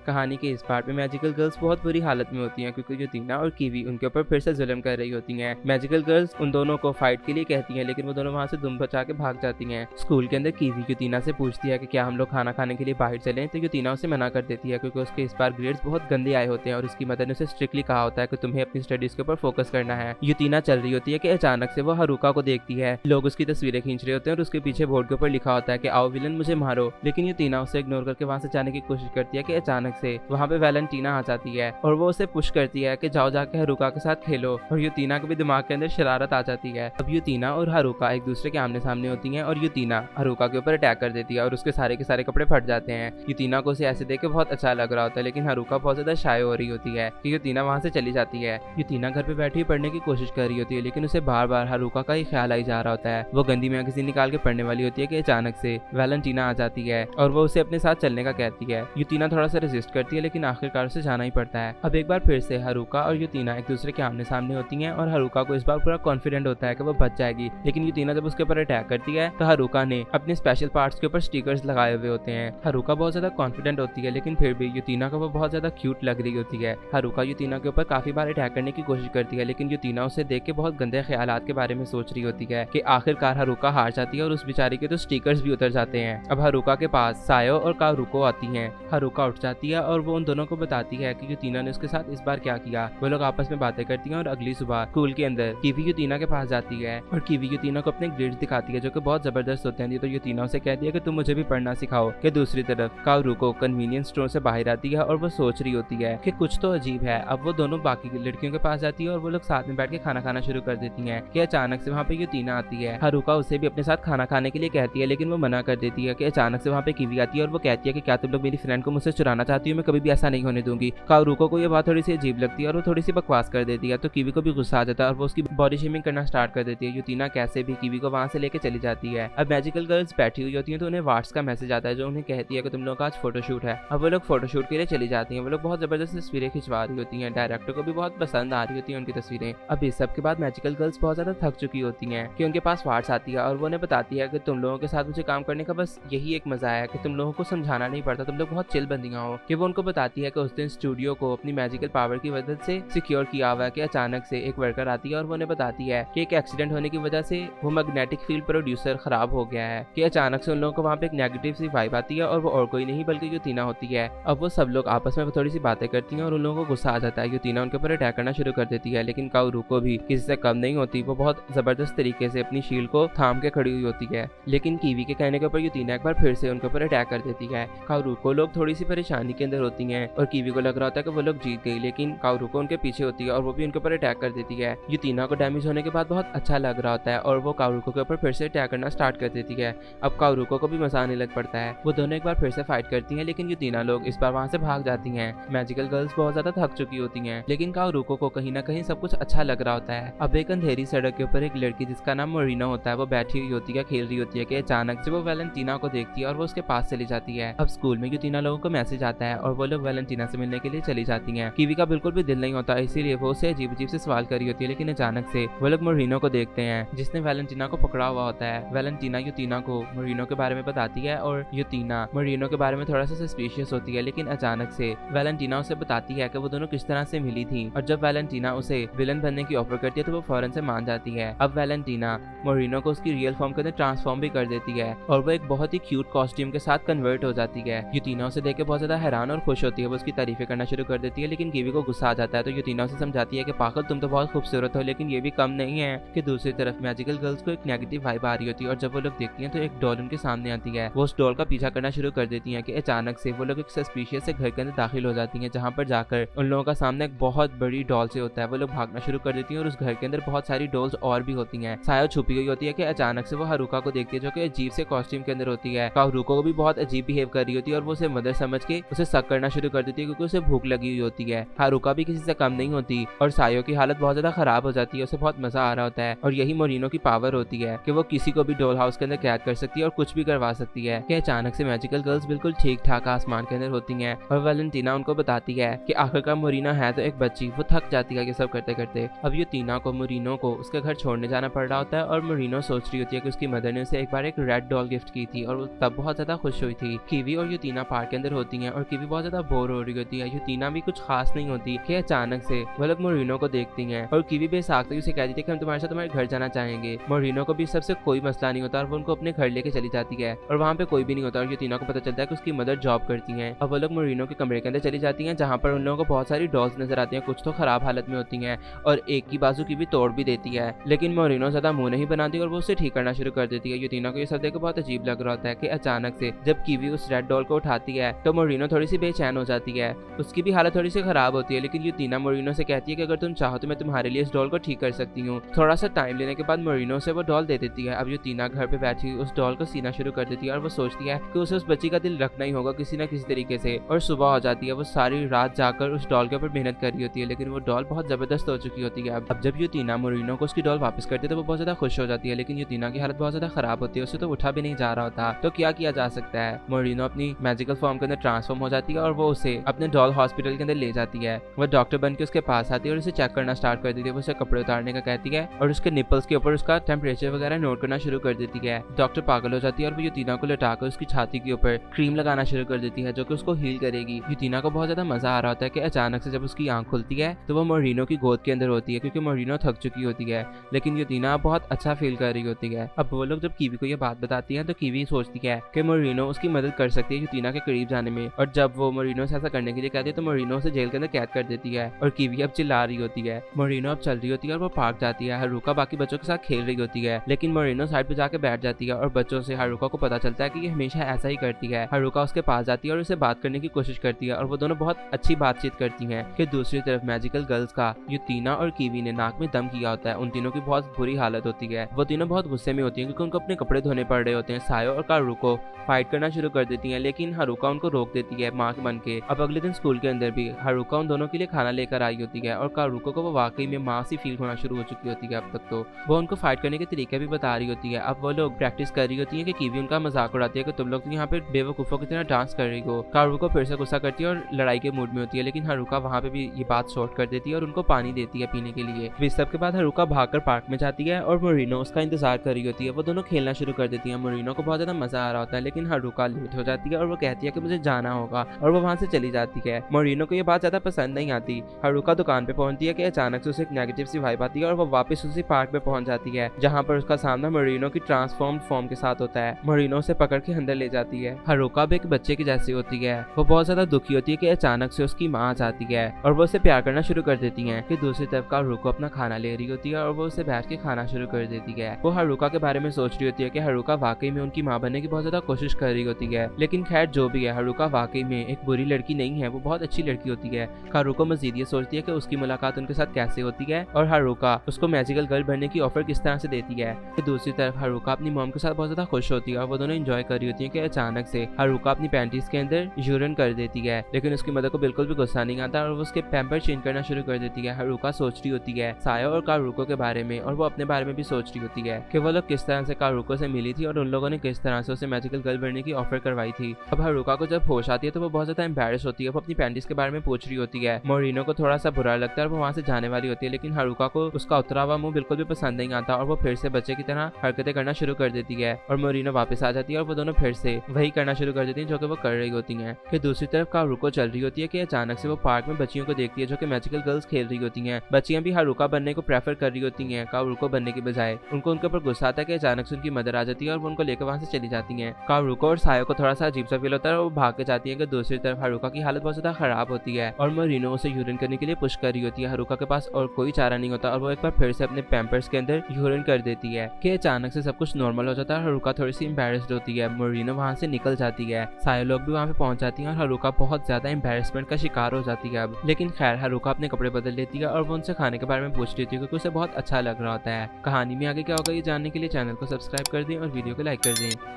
कहानी के इस पार्ट में मैजिकल गर्ल्स बहुत बुरी हालत में होती हैं क्योंकि यूतीना और कीवी उनके ऊपर फिर से जुल्म कर रही होती हैं। मैजिकल गर्ल्स उन दोनों को फाइट के लिए कहती हैं लेकिन वो दोनों वहाँ से दुम बचा के भाग जाती हैं। स्कूल के अंदर कीवी यूतीना से पूछती है कि क्या हम लोग खाना खाने के लिए बाहर चलें, तो यूतीना उसे मना कर देती है क्योंकि उसके इस बार ग्रेड्स बहुत गंदे आए होते हैं और उसकी मदर ने उसे स्ट्रिक्टली कहा होता है कि तुम्हें अपनी स्टडीज के ऊपर फोकस करना है। यूतीना चल रही होती है कि अचानक से वो हारुका को देखती है। लोग उसकी तस्वीरें खींच रहे होते हैं और उसके पीछे बोर्ड के ऊपर लिखा होता है कि आओ विलन मुझे मारो, लेकिन यूतीना उसे इग्नोर करके वहां से जाने की कोशिश करती है कि अचानक से वहां पे वैलेंटीना आ जाती है और वो उसे पुश करती है कि जाओ जाके हारुका के साथ खेलो, और यूतीना के भी दिमाग के अंदर शरारत आ जाती है। अब यूतीना और हारुका एक दूसरे के आमने सामने होती हैं और यूतीना हारुका के ऊपर अटैक कर देती है और उसके सारे के सारे कपड़े फट जाते हैं। यूतीना को उसे ऐसे देख के बहुत अच्छा लग रहा होता है लेकिन हारुका बहुत ज्यादा शाय हो रही होती है कि यूतीना वहां से चली जाती है। यूतीना घर पे बैठी पढ़ने की कोशिश कर रही होती है लेकिन उसे बार बार हारुका का ही ख्याल आई जा रहा होता है। वो गंदी मैगजीन निकाल के पढ़ने वाली होती है कि अचानक से वैलेंटीना आ जाती है और वो उसे अपने साथ चलने का कहती है। यूतीना थोड़ा सा रेजिस्ट करती है लेकिन आखिरकार उसे जाना ही पड़ता है। अब एक बार फिर से हारुका और यूतीना एक दूसरे के आमने सामने होती हैं और हारुका को इस बार पूरा कॉन्फिडेंट होता है कि वो बच जाएगी, लेकिन यूतीना जब उसके ऊपर अटैक करती है तो हारुका ने अपने स्पेशल पार्ट्स के ऊपर स्टिकर्स लगाए हुए होते हैं। हारुका बहुत ज्यादा कॉन्फिडेंट होती है लेकिन फिर भी यूतीना को वो बहुत ज्यादा क्यूट लग रही होती है। हारुका यूतीना के ऊपर काफी बार अटैक करने की कोशिश करती है लेकिन यूतीना उसे देख के बहुत गंदे ख्यालात के बारे में सोच रही होती है कि आखिरकार हारुका हार जाती है और उस बेचारी के तो स्टिकर्स भी उतर जाते हैं। अब हारुका के पास सायो और कारुको आती हैं। हारुका उठ जाती है और वो उन दोनों को बताती है कि यूतीना ने उसके साथ इस बार क्या किया। वो लोग आपस में बातें करती हैं और अगली सुबह स्कूल के अंदर कीवी यूतीना के पास जाती है और कीवी यूतीना को अपने ग्रेड्स दिखाती है जो कि बहुत जबरदस्त होते हैं। तो यूतीना उसे कहती है कि तुम मुझे भी पढ़ना सिखाओ। कि दूसरी तरफ कारुको कन्वीनियंस स्टोर से बाहर आती है और वो सोच रही होती है कि कुछ तो अजीब है। अब वो दोनों बाकी लड़कियों के पास जाती है और वो लोग साथ में बैठ के खाना खाना शुरू कर देती हैं कि अचानक से वहाँ पे यूतीना आती है। हारुका उसे भी अपने साथ खाना खाने के लिए कहती है लेकिन वो मना कर देती है कि अचानक से वहाँ पे कीवी आती है और वो कहती है कि क्या तुम लोग मेरी फ्रेंड को मुझसे चुराना चाहती हो, मैं कभी भी ऐसा नहीं होने दूंगी। कारुको को ये बात थोड़ी सी अजीब लगती है और वो थोड़ी सी बकवास कर देती है तो कीवी को भी गुस्सा आ जाता है और वो उसकी बॉडी शेमिंग करना स्टार्ट कर देती है। यूतीना कैसे भी कीवी को वहाँ से लेके चली जाती है। अब मैजिकल गर्ल्स बैठी हुई होती है तो उन्हें व्हाट्स का मैसेज आता है जो उन्हें कहती है कि तुम लोग का आज फोटोशूट है। अब वो लोग फोटोशूट के लिए चली जाती हैं। वो लोग बहुत जबरदस्त तस्वीरें खिंचवा रही होती हैं, डायरेक्टर को भी बहुत पसंद आ रही होती है उनकी तस्वीरें। अब इस सब के बाद मैजिकल गर्ल्स बहुत ज्यादा थक चुकी होती हैं कि उनके पास व्हाट्स आती है और वो उन्हें बताती है कि तुम लोगों के साथ मुझे काम करने का बस यही एक मजा है कि तुम लोगों को समझाना नहीं पड़ता, तुम लोग बहुत चिल बंदियां हो। कि वो उनको बताती है कि उस दिन स्टूडियो को अपनी मैजिकल पावर की मदद से सिक्योर किया हुआ है कि अचानक से एक वर्कर आती है और वो उन्हें बताती है कि एक एक्सीडेंट होने की वजह से वो मैग्नेटिक फील्ड प्रोड्यूसर खराब हो गया है। कि अचानक से उन लोगों को वहाँ पे एक नेगेटिव सी वाइब आती है और वो और कोई नहीं बल्कि यूतीना होती है। अब वो सब लोग आपस में थोड़ी सी बातें करती हैं और उन लोगों को गुस्सा आ जाता है। यूतीना उनके ऊपर अटैक करना शुरू कर देती है लेकिन कारुको भी किसी से कम नहीं होती। वो बहुत जबरदस्त तरीके से अपनी शील्ड को थाम के खड़ी हुई होती है लेकिन कीवी के कहने के ऊपर यूतीना एक बार फिर से उनके ऊपर अटैक कर देती है। कारुको लोग थोड़ी सी परेशानी के अंदर होती हैं और कीवी को लग रहा होता है कि वो लोग जीत गई, लेकिन कारुको उनके पीछे होती है और वो भी उनके ऊपर अटैक कर देती है। यूतीना को डैमेज होने के बाद बहुत अच्छा लग रहा होता है और वो कारुको के ऊपर फिर से अटैक करना स्टार्ट कर देती है। अब कारुको को भी मजा आने लग पड़ता है। वो दोनों एक बार फिर से फाइट करती हैं लेकिन यूतीना लोग इस बार वहाँ से भाग जाती हैं। मैजिकल गर्ल्स बहुत ज्यादा थक चुकी होती हैं लेकिन कारुको को कहीं ना कहीं सब कुछ अच्छा लग रहा होता है। अब एक अंधेरी सड़क के ऊपर एक लड़की जिसका नाम मोरिना होता है वो बैठी हुई होती है, खेल रही होती है कि अचानक से वो वैलेंटीना को देखती है और वो उसके पास चली जाती है। अब स्कूल में यूतीना लोगों को मैसेज आता है और वो लोग वैलेंटीना से मिलने के लिए चली जाती हैं। कीवी का बिल्कुल भी दिल नहीं होता इसीलिए वो उसे अजीब अजीब से सवाल कर रही होती है लेकिन अचानक से वो लोग मोरिनो को देखते हैं जिसने वैलेंटीना को पकड़ा हुआ होता है। वैलेंटीना यूतीना को मोरिनो के बारे में बताती है और यूतीना मोरिनो के बारे में थोड़ा सा सस्पिशियस होती है लेकिन अचानक से वैलेंटीना उसे बताती है कि वो दोनों किस तरह से मिली थी और जब वैलेंटीना उसे विलन बनने की ऑफर करती है तो वो फौरन से मान जाती है। अब वैलेंटीना मोरिनो को उसकी रियल फॉर्म के अंदर ट्रांसफॉर्म भी कर देती है और वो एक बहुत ही क्यूट कॉस्ट्यूम के साथ कन्वर्ट हो जाती है। यूतीना उसे देख के बहुत ज्यादा हैरान और खुश होती है, वो उसकी तारीफें करना शुरू कर देती है लेकिन कीवी को गुस्सा आ जाता है तो यूतीना उसे समझाती है कि पागल तुम तो बहुत खूबसूरत हो लेकिन ये भी कम नहीं है। कि दूसरी तरफ मैजिकल गर्ल्स को एक नेगेटिव वाइब आ रही होती है और जब वो लोग देखती हैं तो एक डॉल उनके सामने आती है। वो उस डॉल का पीछा करना शुरू कर देती है कि अचानक से वो लोग एक सस्पिशियस से घर के अंदर दाखिल हो जाती हैं जहाँ पर जाकर उन लोगों का सामने एक बहुत बड़ी डॉल से होता है। वो लोग भागना शुरू कर देती हैं और उस घर के अंदर बहुत सारी डॉल्स और भी होती हैं। सायो छुपी हुई होती है कि अचानक से वो हारुका को देखती है जो कि अजीब से कॉस्ट्यूम के अंदर होती है। हारुका को भी बहुत अजीब बिहेव कर रही होती है और वो उसे मदर समझ के उसे शक करना शुरू कर देती है क्योंकि उसे भूख लगी हुई होती है। हारुका भी किसी से कम नहीं होती और सायो की हालत बहुत ज्यादा खराब हो जाती है, उसे बहुत मजा आ रहा होता है और यही मोरिनो की पावर होती है कि वो किसी को भी डॉल हाउस के अंदर कैद कर सकती है और कुछ भी करवा सकती है। कि अचानक से मैजिकल गर्ल्स बिल्कुल ठीक ठाक आसमान के अंदर होती हैं और वैलेंटीना उनको बताती है कि आखिरकार मोरिनो है तो एक बच्ची, वो थक जाती है ये सब करते करते। अब यूतीना को मोरिनो को उसके घर छोड़ने जाना पड़ रहा होता है और मोरिनो सोच रही होती है कि उसकी मदर ने उसे एक बार एक रेड डॉल गिफ्ट की थी और वो तब बहुत ज्यादा खुश हुई थी। कीवी और यूतीना पार्क के अंदर होती हैं और कीवी बहुत ज्यादा बोर हो रही होती है। यूतीना भी कुछ खास नहीं होती कि अचानक से वो लोग मोरिनो को देखती हैं और कीवी बेसाख्ता उसे कहती है कि हम तुम्हारे साथ तुम्हारे घर जाना चाहेंगे। मोरिनो को भी सबसे कोई मसला नहीं होता और वो उनको अपने घर लेके चली जाती है और वहाँ पे कोई भी नहीं होता और यूतीना को पता चलता है कि उसकी मदर जॉब करती हैं। अब वो लोग मोरिनो के कमरे के अंदर चली जाती हैं जहाँ पर उन लोगों को बहुत सारी डॉल्स नजर आती हैं, कुछ तो खराब हालत में होती हैं और एक की बाजू की भी तोड़ भी देती है, लेकिन मोरिनो ज्यादा मुंह नहीं बनाती और वो उसे ठीक करना शुरू कर देती है। यूतीना को ये सब देखकर बहुत अजीब लग रहा होता है कि अचानक से जब कीवी उस रेड डॉल को उठाती है तो मोरिनो थोड़ी सी बेचैन हो जाती है, उसकी भी हालत थोड़ी सी खराब होती है। लेकिन यूतीना मोरिनो से कहती है कि अगर तुम चाहो तो मैं तुम्हारे लिए इस डॉल को ठीक कर सकती हूँ। थोड़ा सा टाइम लेने के बाद मोरिनो से वो डॉल दे देती है। अब यूतीना घर पे बैठी उस डॉल को सीना शुरू कर देती है और वो सोचती है कि उसे उस बच्ची का दिल रखना ही होगा किसी न किसी तरीके से। और सुबह हो जाती है, वो सारी रात जाकर उस डॉल के ऊपर मेहनत कर रही होती है, लेकिन वो डॉल बहुत जबरदस्त हो चुकी होती है। अब जब यूतीना मोरिनो को उसकी डॉल वापस करती है तो वो बहुत ज्यादा खुश हो जाती है, लेकिन यूतीना की हालत बहुत ज्यादा खराब होती है, उसे तो उठा भी नहीं जा रहा होता। तो क्या किया जा सकता है? मोरिनो अपनी मैजिकल फॉर्म के अंदर ट्रांसफॉर्म हो जाती है और वो उसे अपने डॉल हॉस्पिटल के अंदर ले जाती है। वो डॉक्टर बन के उसके पास आती है और उसे चेक करना स्टार्ट कर देती है। वो उसे कपड़े उतारने का कहती है और उसके निपल्स के ऊपर उसका टेम्परेचर वगैरह नोट करना शुरू कर देती है। डॉक्टर पागल हो जाती है और वो यूतीना को लटाकर उसकी छाती के ऊपर क्रीम लगाना शुरू कर देती है जो कि उसको हील करेगी। यूतीना को बहुत ज्यादा मजा आ रहा होता है कि अचानक से जब उसकी आंख खुलती है तो वो मोरिनो की गोद के अंदर होती है क्योंकि मोरिनो थक चुकी होती है, लेकिन यूतीना बहुत अच्छा फील कर रही होती है। अब वो लोग जब कीवी को ये बात बताती है तो कीवी सोचती है कि मोरिनो उसकी मदद कर सकती है यूतीना के करीब जाने में, और जब वो मोरिनो से ऐसा करने के लिए कहती है तो मोरिनो उसे जेल के अंदर कैद कर देती है और कीवी अब चिल्ला रही होती है। मोरिनो अब चल रही होती है और वो पार्क जाती है। हारुका बाकी बच्चों के साथ खेल रही होती है, लेकिन मोरिनो साइड पे जाके बैठ जाती है और बच्चों से हारुका को पता चलता है कि ये हमेशा ऐसा ही करती है। हारुका उसके पास जाती है और उसे बात करने की कोशिश करती है और वो दोनों बहुत अच्छी बातचीत करती हैं। कि दूसरी तरफ मैजिकल गर्ल्स का यूतीना और कीवी ने नाक में दम किया होता है। उन तीनों की बहुत बुरी हालत होती है, वो तीनों बहुत गुस्से में होती हैं क्योंकि उनको अपने कपड़े धोने पड़ रहे होते हैं। सायो और कारू को फाइट करना शुरू कर देती हैं, लेकिन हारुका उनको रोक देती है माँ बन के। अब अगले दिन स्कूल के अंदर भी हारुका उन दोनों के लिए खाना लेकर आई होती है और कारुको को वो वाकई में माँ सी फील होना शुरू हो चुकी होती है। अब तक तो वो उनको फाइट करने के तरीके भी बता रही होती है। अब वो लोग प्रैक्टिस कर रही होती है कि कीवी उनका मजाक उड़ाती है कि तुम लोग तो यहाँ पे बेवकूफों की तरह डांस कर रही हो। कारुको फिर से गुस्सा करती है और लड़ाई के मूड में होती है, लेकिन हारुका वहाँ पे भी ये बात शॉर्ट कर देती है और उनको पानी देती है पीने के लिए। इस सब के बाद हारुका भागकर पार्क में जाती है और मोरिनो उसका इंतजार कर रही होती है। वो दोनों खेलना शुरू कर देती है। मोरिनो को बहुत ज्यादा मजा आ रहा होता है, लेकिन हारुका लेट हो जाती है और वो कहती है कि मुझे जाना होगा और वो वहाँ से चली जाती है। मोरिनो को ये बात ज्यादा पसंद नहीं आती। हारुका दुकान पे पहुंचती है कि अचानक से उसे एक नेगेटिव सी वाइब आती है और वो वापस उसी पार्क में पहुंच जाती है जहाँ पर उसका सामना मोरिनो की ट्रांसफॉर्म्ड फॉर्म के साथ होता है। मोरिनो उसे पकड़ के अंदर ले जाती है। हारुका भी एक बच्चे की जैसी होती है। वो बहुत ज्यादा दुखी होती है कि अचानक से उसकी माँ आ जाती है और वो उसे प्यार करना शुरू कर देती है। कि दूसरी तरफ हारुका अपना खाना ले रही होती है और वो उसे बैठ के खाना शुरू कर देती है। वो हारुका के बारे में सोच रही होती है कि हारुका वाकई में उनकी माँ बनने की बहुत ज्यादा कोशिश कर रही होती है, लेकिन खैर जो भी है, हारुका वाकई में एक बुरी लड़की नहीं है, वो बहुत अच्छी लड़की होती है। हारुका मजीद ये सोचती है कि उसकी मुलाकात उनके साथ कैसे होती है और हारुका उसको मैजिकल गर्ल बनने की ऑफर किस तरह से देती है। दूसरी तरफ हारुका अपनी मॉम के साथ बहुत ज्यादा खुश होती है और वो दोनों एंजॉय कर रही होती है कि अचानक से हारुका अपनी पैंटीज के अंदर यूरिन कर देती है, लेकिन उसकी मदर को बिल्कुल भी गुस्सा नहीं आता और वो उसके पैम्पर चेंज करना शुरू कर देती है। हारुका सोच रही होती है सायो और कारुको के बारे में और वो अपने बारे में भी सोच रही होती है कि वो लोग किस तरह से कारुको से मिली थी और उन लोगों ने किस तरह से उसे मैजिकल गर्ल बनने की ऑफर करवाई थी। अब हारुका को जब होश आती है तो वो बहुत ज्यादा एम्बैरेस होती है। वो अपनी पैंटीज के बारे में पूछ रही होती है। मोरिनो को थोड़ा सा बुरा लगता है और वो वहाँ से जाने वाली होती है, लेकिन हारुका को उसका उतरा हुआ मुंह बिल्कुल भी पसंद नहीं आता और वो फिर से बच्चे की तरह हरकतें करना शुरू कर देती है और मोरिनो वापस आ जाती है और वो दोनों फिर से वही करना शुरू कर देती है जो कि वो कर रही होती हैं। कि दूसरी तरफ कारुको चल रही होती है कि अचानक से वो पार्क में बच्चियों को देखती है जो कि मैजिकल गर्ल्स खेल रही होती हैं। बच्चियां भी हारुका बनने को प्रेफर कर रही होती हैं कारुको बनने के बजाय। उनको उनके ऊपर गुस्सा आता है कि अचानक से उनकी मदर आ जाती है और वो उनको लेकर वहाँ से चली जाती हैं। कारुको और सायो को थोड़ा सा अजीब सा फील होता है और वो भाग के जाती है। कि दूसरी तरफ हारुका की हालत बहुत ज्यादा खराब होती है और मोरिनो उसे यूरिन करने के लिए पुश कर रही होती है। हारुका के पास और कोई चारा नहीं होता और वो एक बार फिर से अपने पैम्पर्स के अंदर यूरिन कर देती है। कि अचानक से सब कुछ नॉर्मल हो जाता है। हारुका थोड़ी सी एम्बैरेस्ड होती है। मोरिनो वहाँ से निकल जाती है। सायो लोग भी वहाँ पे पहुंच जाती हैं और हारुका बहुत ज्यादा एम्बैरेसमेंट का शिकार हो जाती है अब। लेकिन खैर हारुका अपने कपड़े बदल लेती है और वो उनसे खाने के बारे में पूछ रही थी क्योंकि उसे बहुत अच्छा लग रहा होता है। कहानी में आगे क्या होगा ये जानने के लिए चैनल को सब्सक्राइब कर दें और वीडियो को लाइक कर दें।